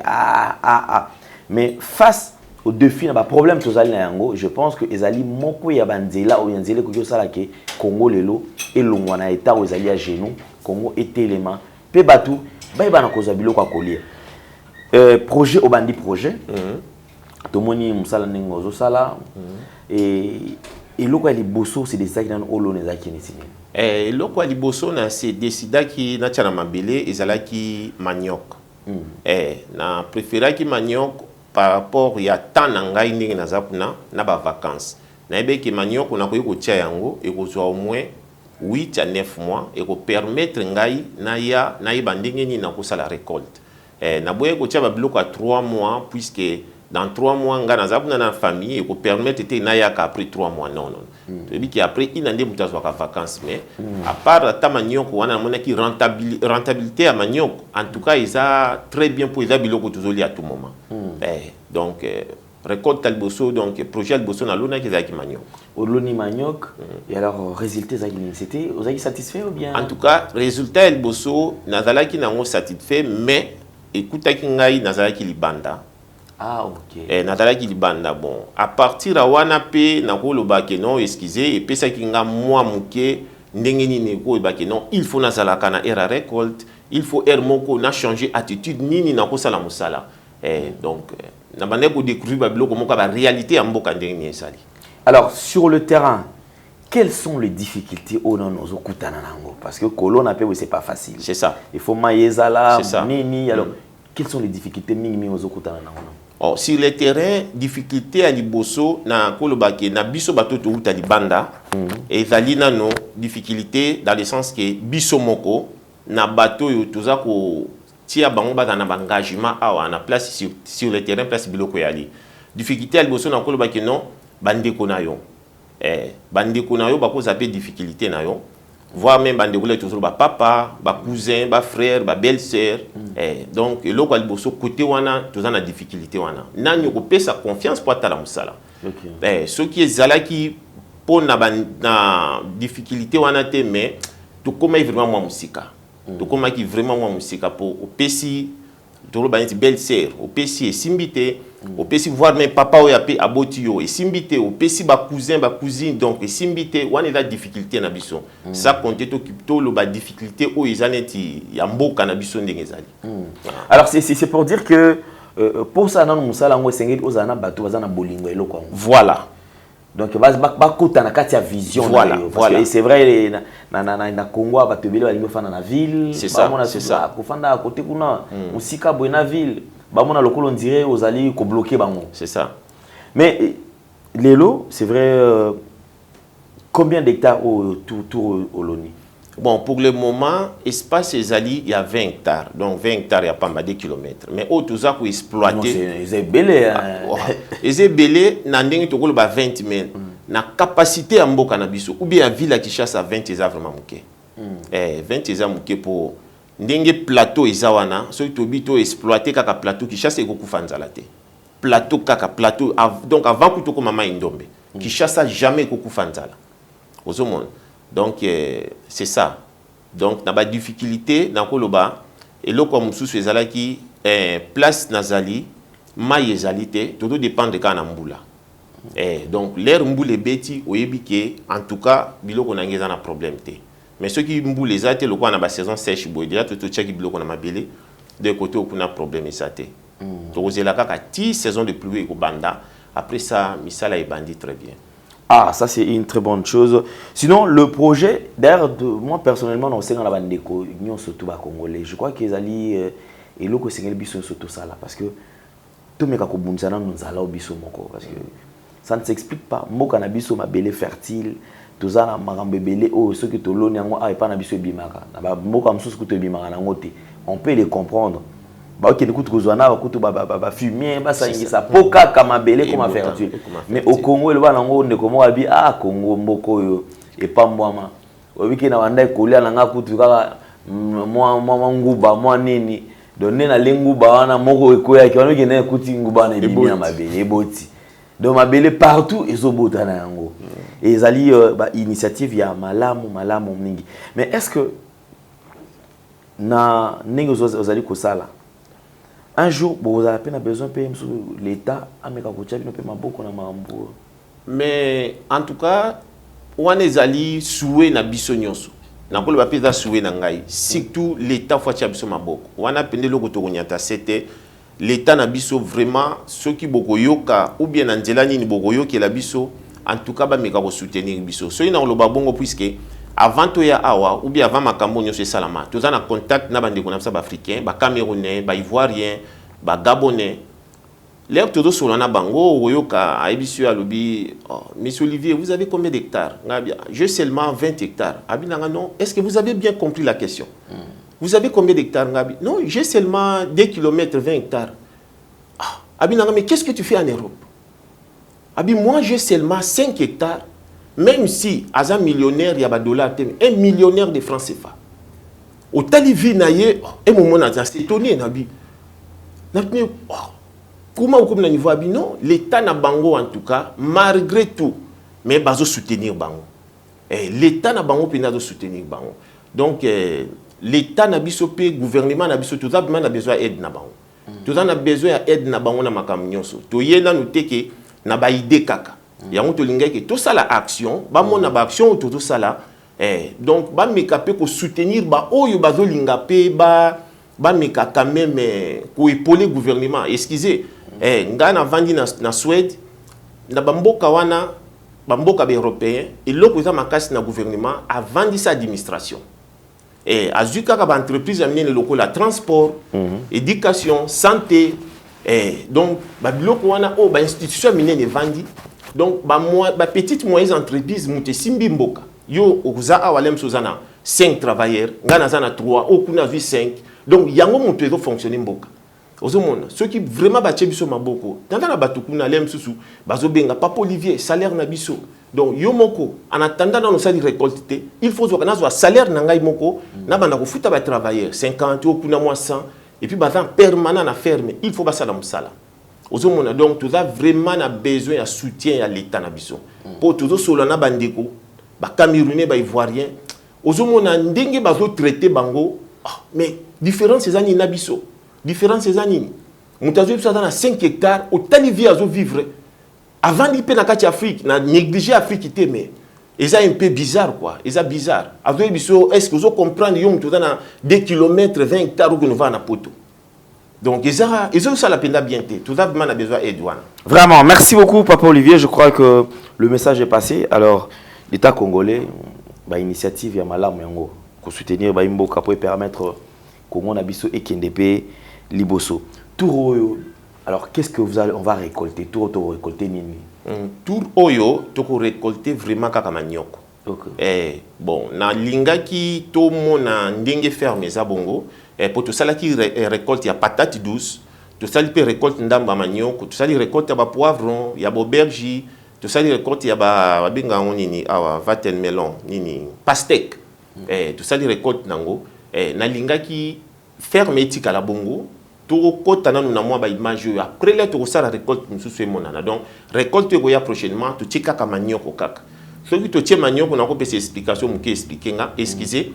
Mais face au défi na problème tozali na yango, je pense que ezali moko ya banzela o yanzele ko sala ke Congo lelo et longwana état ezali à genoux Congo etelema pe batu ba bana koza biloko akolia. Projet au bandi projet. Tomoni musala ningozo sala et loko ya liboso c'est des sacs dans olone za kinisini. Loko ya liboso na c'est décida ki na tchana mabele ezalaki manioc. Na préféraki manioc par rapport ya temps na ngai ndenge naza kuna na ba vacances. Na ebe ki manioc na koyi ko tia yango e ko au moins 8 à 9 mois et ko permettre ngai na ya bandenge ni na ko sala récolte. Na boye ko tia ba biloko à 3 mois puisque dans 3 mois nga naza kuna na famille et ko permettre te na ya après 3 mois non. Tu dis qu'après il n'ande muta zo ka vacances mais à part ta manioc wana mona ki rentabilité à manioc en tout cas ils a très bien pour les biloko tozoli à tout moment. Donc récolte alboso donc projet alboso na lona ki za ki manioc. Oloni manioc et alors résultat za c'était vous avez satisfait ou bien? En tout cas résultat alboso nazala ki nango satisfait mais écoute ki ngai nazala ki libanda. Ah ok. Nazalaki libanda bon. À partir à wana pe na ko loba ke non excusez et pe ça ki nga moi muke ndenge ni neko ba ke non il faut nazala kana era récolte, il faut moko na changer attitude nini na ko sala musala. Donc na bande ko découvrir ba biloko moko ba réalité en mboka ndenge ni sali. Alors sur le terrain, quelles sont les difficultés au non nos okutana nango parce que colon pe c'est pas facile. C'est ça. Il faut maïezala nini alors quelles sont les difficultés mingi aux okutana nango? Oh, sur le terrain, difficulté à liboso na kolobake na biso bato to uta libanda et zali nano difficulté dans le sens que biso moko na bato yo toza ko tia bango bata na engagement awa na place sur le terrain place biloko yali. Difficulté à liboso na kolobake non bandeko na yo. Bandeko na yo ba ko zape difficulté na yo. Voir même bandeko les toujours ba papa, ba cousin, ba frère, ba belle-sœur. Donc loko aliboso côté wana toza na difficulté wana. Nani ko pesa confiance pour atala musala. Ce qui est zalaki pour na difficulté wana te mais to koma vraiment moi musika. To koma ki vraiment moi musika pour au pesi to ba belle-sœur, au pesi et simbité. Au pesi voir même papa ou yape aboti yo et simbité au pesi ba cousin ba cousine donc et simbité wana la difficulté na biso ça compter to lo ba difficulté o izaneti ya mboka na biso ndenge zali. Alors c'est pour dire que pour ça na musala ngo sengeli ozana bato bazana bolingo eloko. Voilà. Donc ba kota na kati ya vision voilà, voilà. Et c'est vrai na Congo bato bele balingo fana na ville c'est ça ko fanda à côté kuna musika boina ville. Bamona lokolo on dirait aux alliés ko bloquer bango. C'est ça. Mais l'élo, c'est vrai combien d'hectares autour au Loni? Bon, pour le moment, espace les alliés, il y a 20 hectares. Donc 20 hectares, il n'y a pas mal de kilomètres. Mais au tout ça pour exploiter. C'est belé. C'est belé, n'andeng to ko ba 20 mais na capacité à mboka na biso ou bien à ville qui chasse à 20 ça vraiment muké. 20 ça muké pour ndenge plateau ezawana so tobito exploiter kaka plateau qui chasse eko kufanzala te plateau kaka plateau donc avant que to mama indombe qui chasse jamais eko kufanzala ozomona donc c'est ça donc na ba difficulté na koloba eloko mususu ezalaki place nazali mai ezali te todo dépendre kana mbula donc l'air mbule beti oyebike en tout cas biloko na ngeza na problème te. Mais ceux qui mboulent les athées, le quoi na ba saison sèche boy déjà tout check biloko na mabele de côté au kuna problème esaté. Donc c'est la kaka 10 saisons de pluie au banda après ça misala est bandit très bien. Ah ça c'est une très bonne chose. Sinon le projet d'ailleurs moi personnellement on sait dans la bandeko union surtout ba congolais. Je crois qu'ils allaient et loko sengel biso surtout ça là parce que tout meka ko bunzana nous ala biso moko parce que ça ne s'explique pas. Moka na biso mabele fertile tozana makambe belé oh ceux qui toloni yango a pas na biso bimaka na ba mboka msusu kuto bimaka na ngote on peut les comprendre ba ok nikutu kozwana ba kutu ba fumier ba ça ingisa poka kama belé comme fertile mais au Congo le bana ngo ndeko mo abi Congo mboko yo et pas moi obiki na banda kolia na nga kutu kaka moi nguba moi nini donner na lenguba wana moko ekoya ki wana ki na kuti nguba na bimi na mabele eboti donc mabele partout ezobota na yango. Et ils allaient initiative il y a malamu mingi. Mais est-ce que na ningo ozali kosala Un jour, vous avez besoin de l'État, mais en tout cas, on ezali souhait na biso nyonso. Na ko ba peza souhait na ngai. Surtout l'État faut tia biso maboko. Wana pende loko to konyata c'était l'État na biso vraiment ceux qui bokoyoka ou bien nzela nini bokoyoki la biso en tout cas ba meka ko soutenir biso. So ina lo babongo puisque avant to ya awa ou bien avant makambo nyonso salama. Toza na contact na bande ko na ba africain, ba camerounais, ba ivoirien, ba gabonais. L'air tout sur la bango, Oyoka, Aibissu Alobi, Monsieur Olivier, vous avez combien d'hectares? J'ai seulement 20 hectares. Abinanga, non. Est-ce que vous avez bien compris la question? Vous avez combien d'hectares? Non, j'ai seulement 2 km 20 hectares. Abinanga, mais qu'est-ce que tu fais en Europe? Abi, moi j'ai seulement 5 hectares. Même si, à un millionnaire, il y a un dollar, un millionnaire de francs CFA. Au Talivi, naïe, un moment, c'est étonné, Nabi. Comment au niveau non, l'État na bango en tout cas, malgré tout, mais bazo soutenir bango. L'État na bango pena de soutenir bango. Donc l'État na biso pe gouvernement na biso tout ça na besoin d'aide na bango. Tout ça na besoin d'aide na bango na makam nyonso. To yena noteke na ba idée kaka. Yango to linga ke tout ça la action, ba mona ba action tout ça là. Donc ba mekape ko soutenir ba oyo bazo linga pe ba meka quand même ko épauler gouvernement. Excusez. Ngana vandi na Suède na bamboka wana bamboka européen et loko za makasi na gouvernement a vendu sa administration azuka ka ba entreprise amene loko la transport éducation santé donc ba loko wana ba institution minene vandi donc ba petite moyenne entreprise muté simbi mboka yo okuza awalem sozana 5 travailleurs ngana zana 3 okuna vi 5 donc yango muté zo fonctionner mboka. Ceux qui vraiment battent biso maboko, dans la batukuna lem susu, bazo benga papa Olivier salaire na biso. Donc yomoko en attendant dans nos salles récolter, il faut que nous salaire na ngai moko, na banda ko futa ba travailleurs 50 okuna moins 100 et puis bazan permanent na ferme, il faut basa na musala. Ozomona donc tout ça vraiment a besoin de soutien à l'état na biso. Pour tout solo na bandeko, ba camerounais ba ivoirien, ozomona ndenge bazo traiter bango, mais différence ces années na biso. Différence ces années. Moutazo ça dans 5 hectares au Talivi azo vivre avant d'y peine à Afrique, na négliger Afrique était mais et ça un peu bizarre quoi, et ça bizarre. Azo biso est-ce que vous comprenez yom tout dans 2 km 20 hectares où nous va na poto. Donc ils ont ça la peine bien tout ça vraiment a besoin d'aide. Vraiment, merci beaucoup papa Olivier, je crois que le message est passé. Alors l'État congolais ba initiative ya malamu yango ko soutenir ba imboka pour permettre Congo na biso et KNDP Liboso. Tour alors qu'est-ce que on va récolter? Tour récolter nini? Tour oyo toko récolter vraiment kaka manioko. Okay. Bon na lingaki to mona ndenge ferme za bongo pour tout ça là qui récolte ya patate douce, tout ça li peut récolte ndamba manioko, tout ça li récolte ya ba poivron, ya ba aubergine, tout ça li récolte ya ba benga nini awa watermelon nini pastèque. Tout ça li récolte nango na lingaki ferme etika la bongo to kota na na mwa ba image après là to ça la récolte mususu emonana donc récolte ko ya prochainement to tika ka manioko kaka so ki to tie manioko na ko pesa explication muke expliquer nga excusez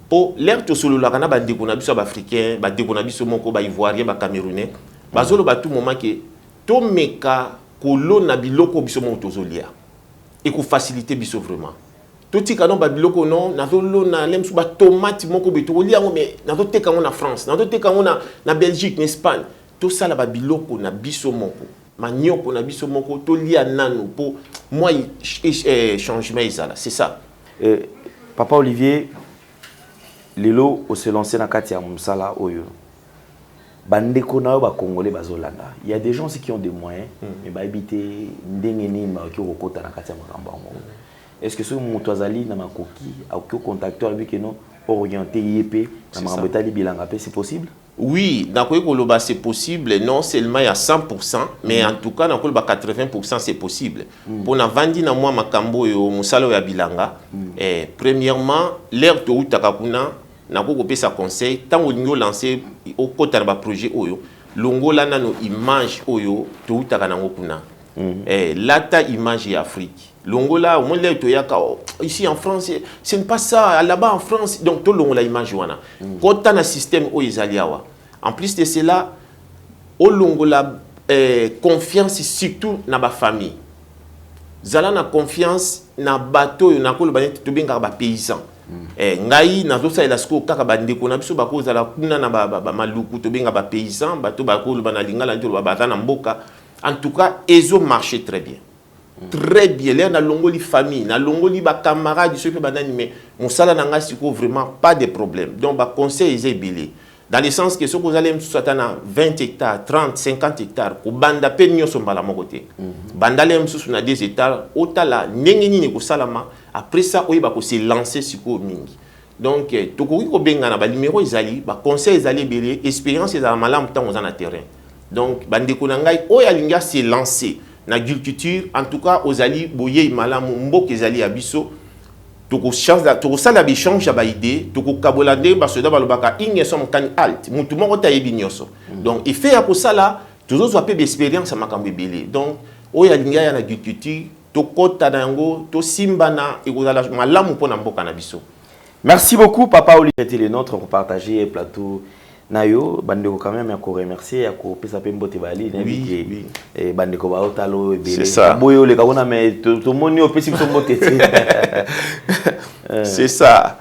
pour l'air to solo la kana ba ndeko na biso ba africain ba ndeko na biso moko ba ivoirien ba camerounais bazolo ba tout moment que to meka kolona biloko biso mo tozolia et ko faciliter biso vraiment. Tout ce qui est babiloko non, nazolo na lem suba tomate moko beto olia mais nazo teka na France, nazo teka na Belgique, en Espagne. Tout ça la babiloko na biso moko. Manioko na biso moko to lia nanu pour moi changement izala, c'est ça. Papa Olivier, lelo o se lancer na kati ya musala oyo. Bandeko na ba congolais bazolanda. Il y a des gens qui ont des moyens mais ba habiter ndenge nini ba ki okota na kati ya makamba ngo. Est-ce que ce Moutouazali n'a pas contacté avec nous orienté IEP c'est possible? Oui, c'est possible, non seulement il y a 100%, mais en tout cas, 80% c'est possible. Pour nous vendre moi makambo yo musalo ya bilanga, premièrement, l'air to utakakuna, na ko kopesa conseil, tant on lancer au côté de projet oyo, longo la na no image oyo to utakana ngokuna. Lata image Afrique. L'Ongola, au moins ici en France, ce n'est pas ça. Là-bas en France, donc tout le monde a image. Quand on a un système où ils allaient. En plus de cela, olongola confiance surtout na ba famille. Zala na confiance na bato na kolo baneti to benga ba paysan. Ngai na zosa ela sko kaka bandeko na biso bako zala kuna na ba maluku to benga ba paysan bato bakolo bana lingala ndolo ba bata na mboka. En tout cas, ezo marché très bien. Très bien. Là, na longoli famille, na longoli ba camarades, ceux qui banani mais mon sala nanga siko vraiment pas de problème. Donc ba conseil est belé. Dans le sens que ce que vous allez me souhaiter 20 hectares, 30, 50 hectares, ko banda pe nyoso mbala mokote. Banda le msusu na 10 hectares, otala ndenge nini ko salama, après ça oyi ba ko se lancer siko mingi. Donc tokoki ko benga na ba numéro ezali, ba conseil ezali belé, expérience ezala malamu tango na terrain. Donc bandeko na ngai oyo alinga se lancer na agriculture, en tout cas ozali boye malamu mboka ezali abiso. Toko chance da toko sala bi change ba idée toko kabolande ba soda balobaka inge so mtani alt mutu moko ta yebi nyoso. Donc il fait ko sala toujours so pe expérience makambo belé. Donc oyo alinga ya na agriculture toko tanango to simbana ekozala malamu pona mboka na biso. Merci beaucoup papa Olivier était le nôtre pour partager plateau Nayo, bandeko quand même à remercier à pesa pembo te bali oui. Et bandeko ba otalo c'est ça boyo le kabona mais tout le monde au pesi so mbote. C'est ça.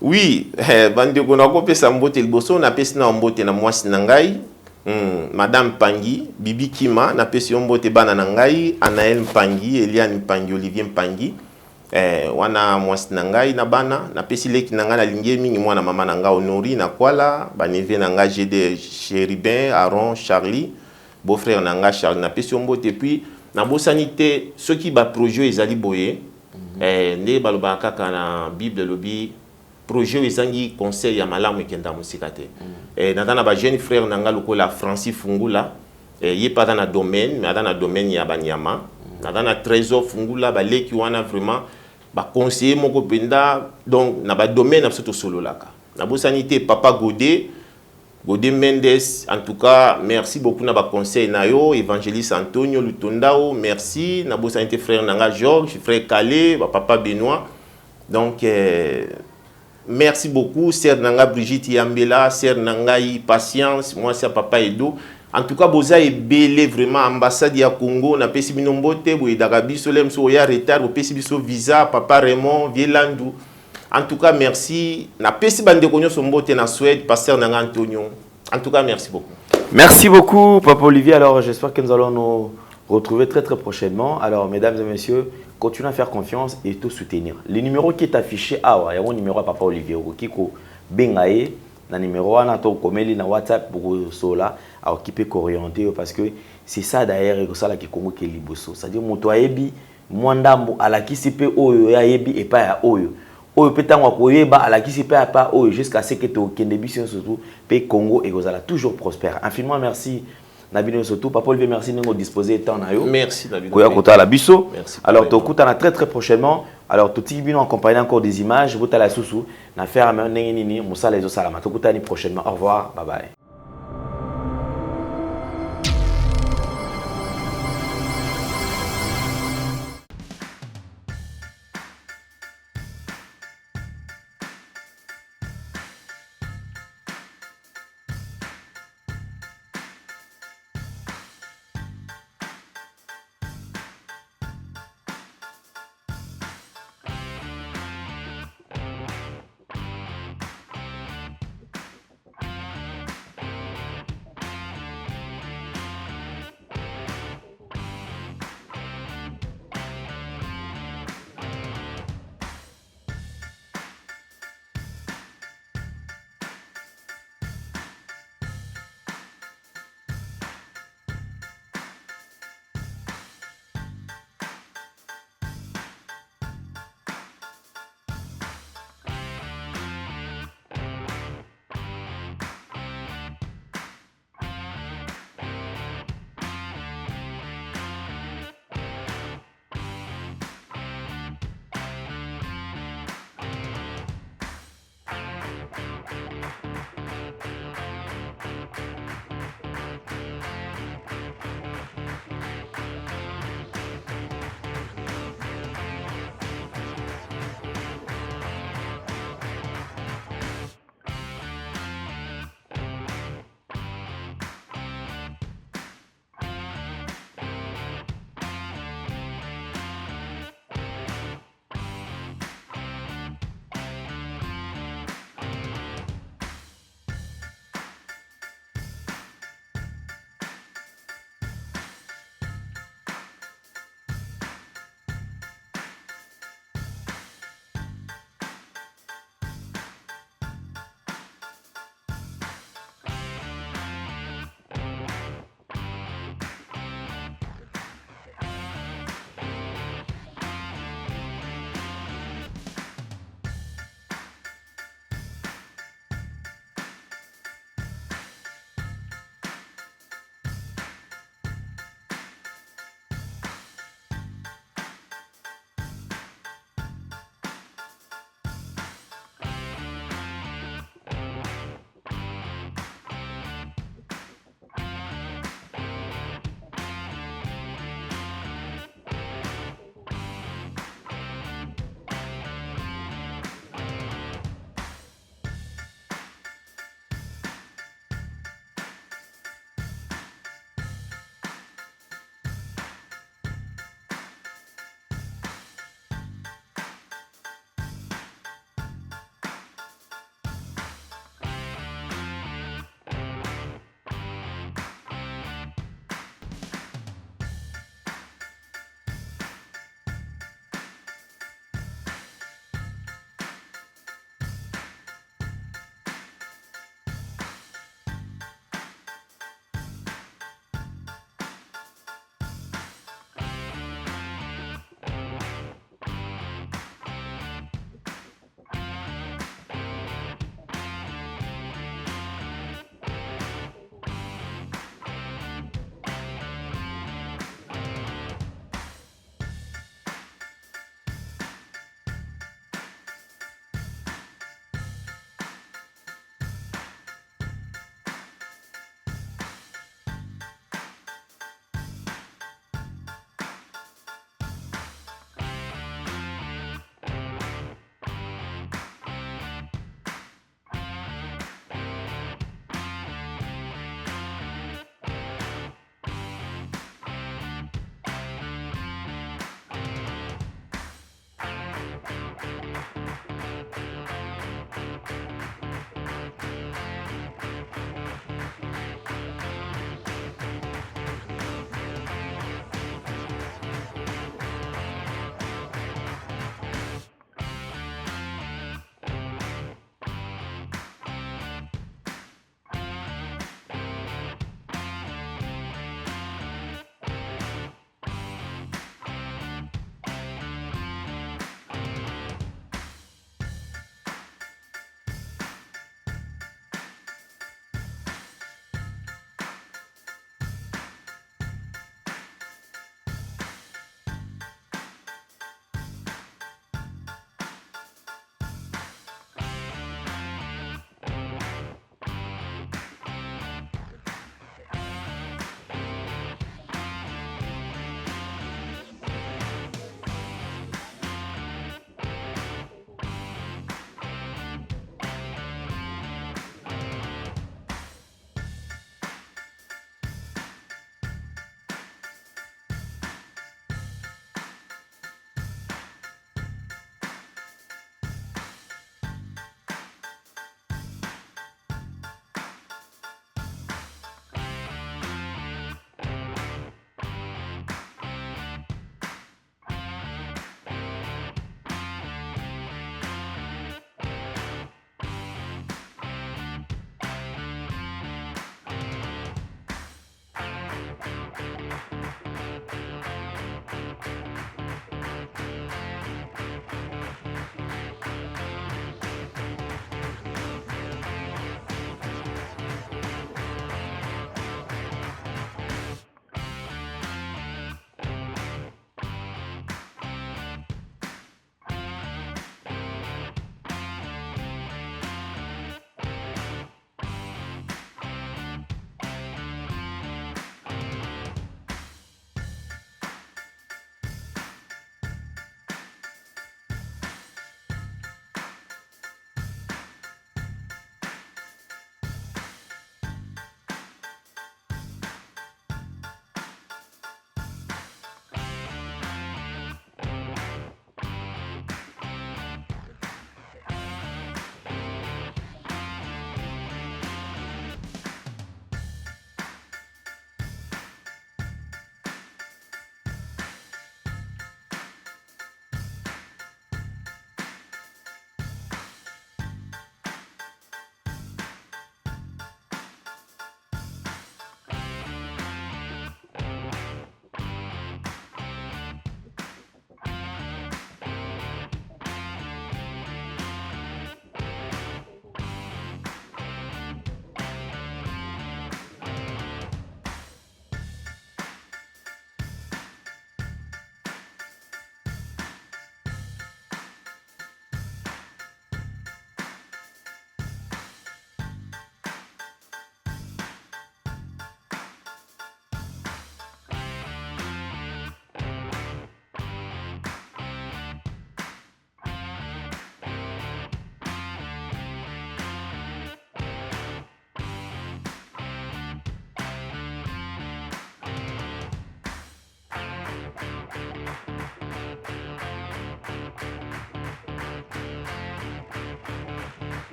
Oui, bandeko na ko pesa mbote liboso na pesi na mbote na mwasi na ngai. Madame Pangi, Bibi Kima na pesi mbote bana na ngai, Anaël Mpangi, Eliane Mpangi, Olivier Mpangi. Wana mwasi na ngai na bana na pesi leki na ngai na lingie mingi mwana mama na ngai Honori na kwala baneve na ngai GD Chéribin Aaron Charlie beau-frère na ngai Charlie na pesi mbote puis na bosanité ceux qui ba projet ezali boye nde baloba kaka na Bible lobi projet ezangi conseil ya malamu ekenda musika te na ba jeune frère na ngai lokola Francis Fungula ye pas na domaine mais dans domaine ya banyama na trésor Fungula ba leki wana vraiment ba conseiller moko penda donc na ba domaine absolument solo laka na bosanité papa Godé Mendes en tout cas merci beaucoup na ba conseil na yo évangéliste Antonio Lutondao merci na bosanité frère nanga Georges frère Calé ba papa Benoît donc merci beaucoup sœur nanga Brigitte Yambela sœur nanga patience moi c'est papa Edo. En tout cas, Boza est belé vraiment ambassade ya Congo na pesi binombote bo idagabi solem so ya retard bo pesi biso visa papa Raymond Vielandu. En tout cas, merci na pesi bande konyo so mbote na Suède pasteur nanga Antonio. En tout cas, merci beaucoup. Merci beaucoup papa Olivier. Alors, j'espère que nous allons nous retrouver très prochainement. Alors, mesdames et messieurs, continuez à faire confiance et tout soutenir. Le numéro qui est affiché il y a un numéro à papa Olivier Kiko Bengaye. Na numéro wana to komeli na WhatsApp pour cela alors qui peut orienter parce que c'est ça d'ailleurs que ça là qui Congo qui liboso c'est-à-dire moto ayebi mwandambo ala kisipe oyo ya yebi et pas ya oyo petango koyeba ala kisipe pas oyo jusqu'à ce que to kende biso surtout pe Congo et kozala toujours prospère. Infiniment merci Nabino surtout papa Olivier merci nous disposer temps na yo merci David koya kota la biso alors to kutana très prochainement. Alors tout le monde accompagné encore des images vous t'as la sousou na faire nini musala ezo salama to kutani prochainement au revoir bye bye.